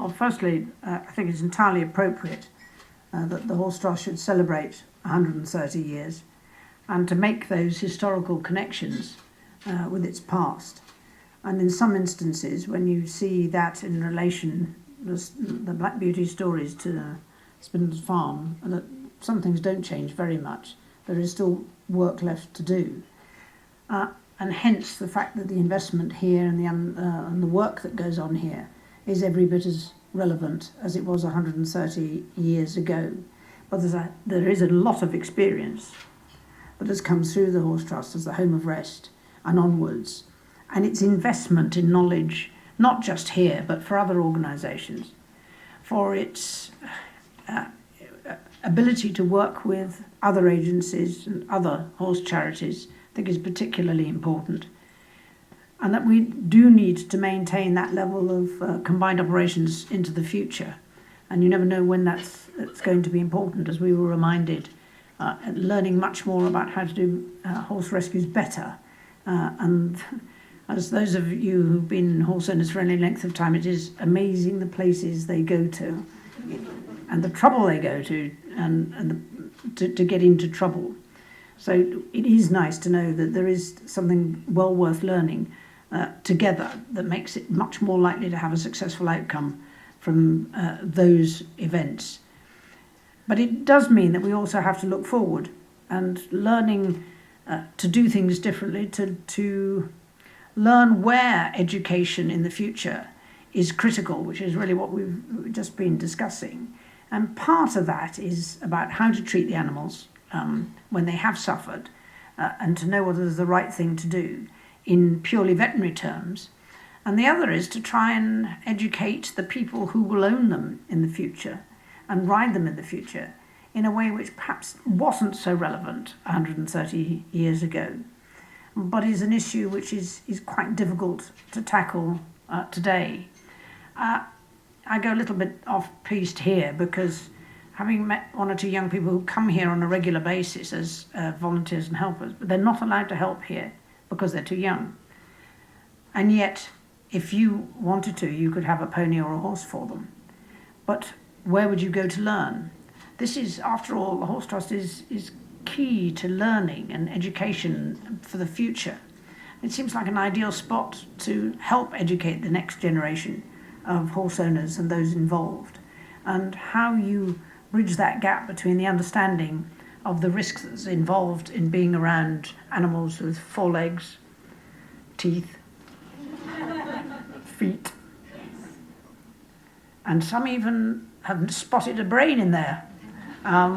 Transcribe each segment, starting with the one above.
Well, firstly, I think it's entirely appropriate that the Horse Trust should celebrate 130 years and to make those historical connections with its past. And in some instances, when you see that in relation, the Black Beauty stories to Spindler's Farm, that some things don't change very much. There is still work left to do. And hence the fact that the investment here and the work that goes on here is every bit as relevant as it was 130 years ago. But there is a lot of experience that has come through the Horse Trust as the home of rest and onwards, and its investment in knowledge, not just here, but for other organisations, for its ability to work with other agencies and other horse charities, I think is particularly important. And that we do need to maintain that level of combined operations into the future. And you never know when that's going to be important, as we were reminded, learning much more about how to do horse rescues better. And as those of you who've been horse owners for any length of time, it is amazing the places they go to and the trouble they go to to get into trouble. So it is nice to know that there is something well worth learning together that makes it much more likely to have a successful outcome from those events. But it does mean that we also have to look forward and learning to do things differently, to learn where education in the future is critical, which is really what we've just been discussing. And part of that is about how to treat the animals when they have suffered and to know whether it's the right thing to do in purely veterinary terms. And the other is to try and educate the people who will own them in the future and ride them in the future in a way which perhaps wasn't so relevant 130 years ago, but is an issue which is quite difficult to tackle today. I go a little bit off-piste here because having met one or two young people who come here on a regular basis as volunteers and helpers, but they're not allowed to help here because they're too young. And yet, if you wanted to, you could have a pony or a horse for them. But where would you go to learn? This is, after all, the Horse Trust is key to learning and education for the future. It seems like an ideal spot to help educate the next generation of horse owners and those involved, and how you bridge that gap between the understanding of the risks that's involved in being around animals with 4 legs, teeth, feet, and some even have spotted a brain in there,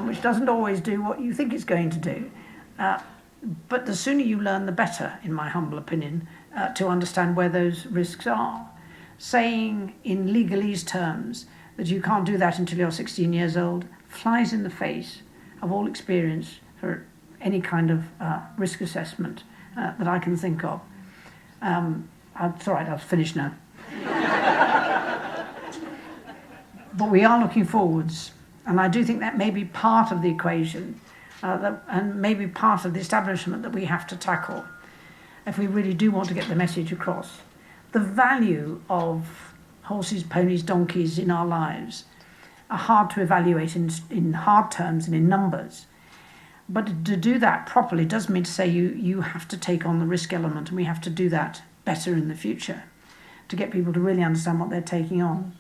which doesn't always do what you think it's going to do. But the sooner you learn, the better, in my humble opinion, to understand where those risks are. Saying in legalese terms that you can't do that until you're 16 years old flies in the face of all experience for any kind of risk assessment that I can think of. It's all right, I've finished now. But we are looking forwards, and I do think that may be part of the equation and maybe part of the establishment that we have to tackle if we really do want to get the message across. The value of horses, ponies, donkeys in our lives are hard to evaluate in hard terms and in numbers. But to do that properly does mean to say you have to take on the risk element, and we have to do that better in the future to get people to really understand what they're taking on.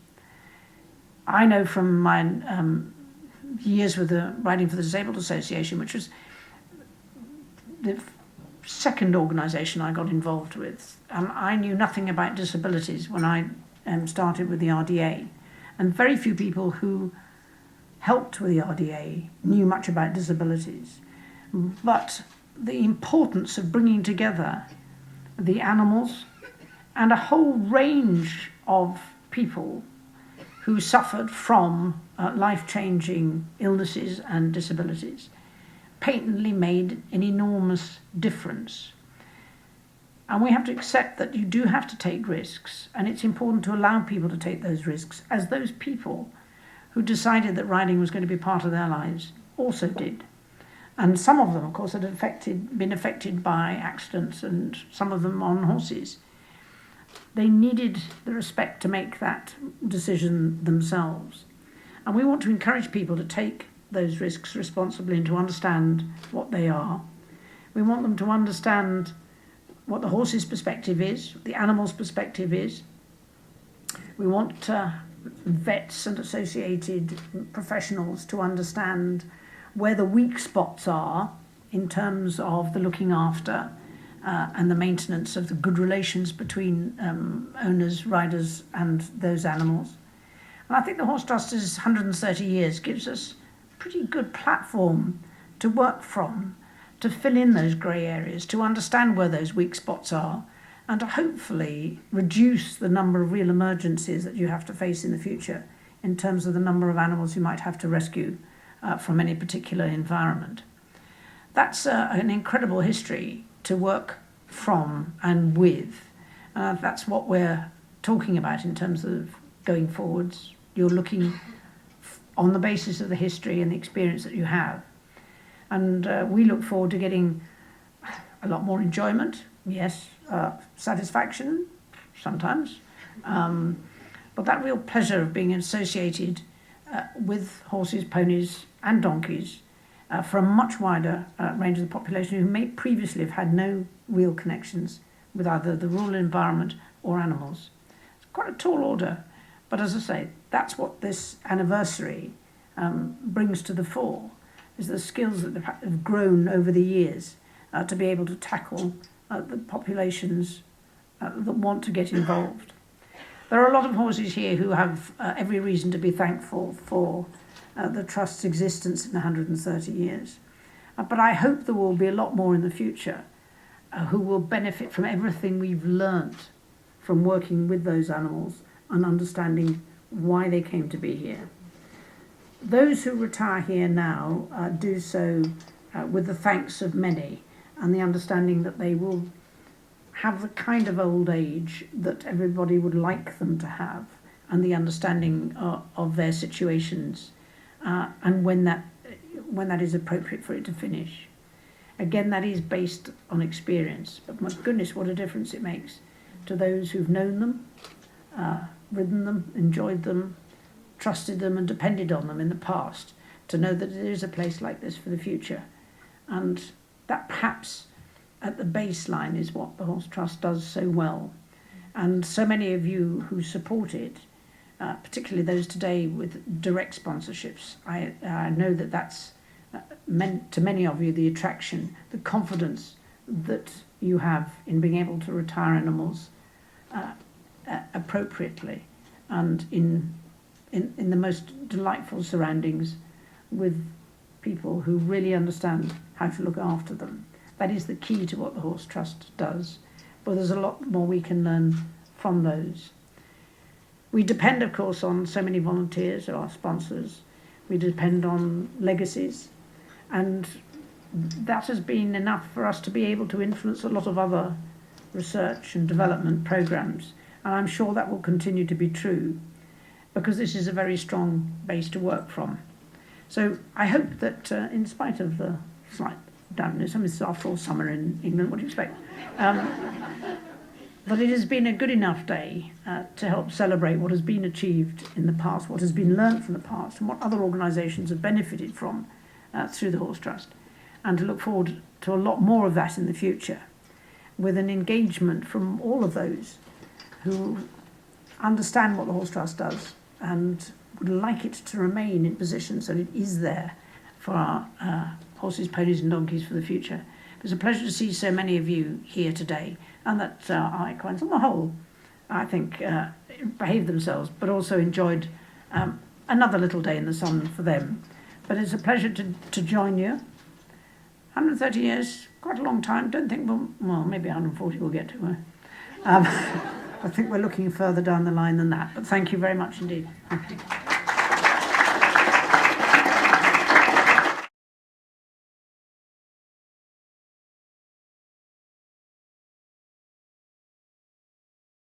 I know from my years with the Riding for the Disabled Association, which was the second organisation I got involved with, I knew nothing about disabilities when I started with the RDA, and very few people who helped with the RDA knew much about disabilities. But the importance of bringing together the animals and a whole range of people who suffered from life-changing illnesses and disabilities patently made an enormous difference. And we have to accept that you do have to take risks, and it's important to allow people to take those risks, as those people who decided that riding was going to be part of their lives also did. And some of them, of course, had been affected by accidents, and some of them on horses. they needed the respect to make that decision themselves. And we want to encourage people to take those risks responsibly and to understand what they are. We want them to understand what the horse's perspective is, the animal's perspective is. We want vets and associated professionals to understand where the weak spots are in terms of the looking after and the maintenance of the good relations between owners, riders and those animals. And I think the Horse Trust's 130 years gives us a pretty good platform to work from, to fill in those grey areas, to understand where those weak spots are, and to hopefully reduce the number of real emergencies that you have to face in the future in terms of the number of animals you might have to rescue from any particular environment. That's an incredible history to work from and with. That's what we're talking about in terms of going forwards. You're looking on the basis of the history and the experience that you have. And we look forward to getting a lot more enjoyment, yes, satisfaction sometimes, but that real pleasure of being associated with horses, ponies and donkeys for a much wider range of the population who may previously have had no real connections with either the rural environment or animals. It's quite a tall order, but as I say, that's what this anniversary brings to the fore, is the skills that have grown over the years to be able to tackle the populations that want to get involved. There are a lot of horses here who have every reason to be thankful for the Trust's existence in 130 years. But I hope there will be a lot more in the future who will benefit from everything we've learnt from working with those animals and understanding why they came to be here. Those who retire here now do so with the thanks of many and the understanding that they will have the kind of old age that everybody would like them to have, and the understanding of their situations and when that is appropriate for it to finish. Again, that is based on experience, but my goodness, what a difference it makes to those who've known them, ridden them, enjoyed them, trusted them and depended on them in the past, to know that there is a place like this for the future. And that perhaps at the baseline is what the Horse Trust does so well. And so many of you who support it, particularly those today with direct sponsorships, I know that that's meant to many of you the attraction, the confidence that you have in being able to retire animals appropriately and in the most delightful surroundings with people who really understand how to look after them. That is the key to what the Horse Trust does, but there's a lot more we can learn from those. We depend, of course, on so many volunteers, our sponsors. We depend on legacies, and that has been enough for us to be able to influence a lot of other research and development programs, and I'm sure that will continue to be true, because this is a very strong base to work from. So I hope that in spite of the slight dampness, I mean, it's after all summer in England, what do you expect? But it has been a good enough day to help celebrate what has been achieved in the past, what has been learnt from the past, and what other organisations have benefited from through the Horse Trust, and to look forward to a lot more of that in the future, with an engagement from all of those who understand what the Horse Trust does and would like it to remain in position so it is there for our horses, ponies and donkeys for the future. It's a pleasure to see so many of you here today, and that our equines on the whole, I think, behaved themselves, but also enjoyed another little day in the sun for them. But it's a pleasure to join you. 130 years, quite a long time. Don't think well, maybe 140 we'll get to. I think we're looking further down the line than that. But thank you very much indeed. Thank you.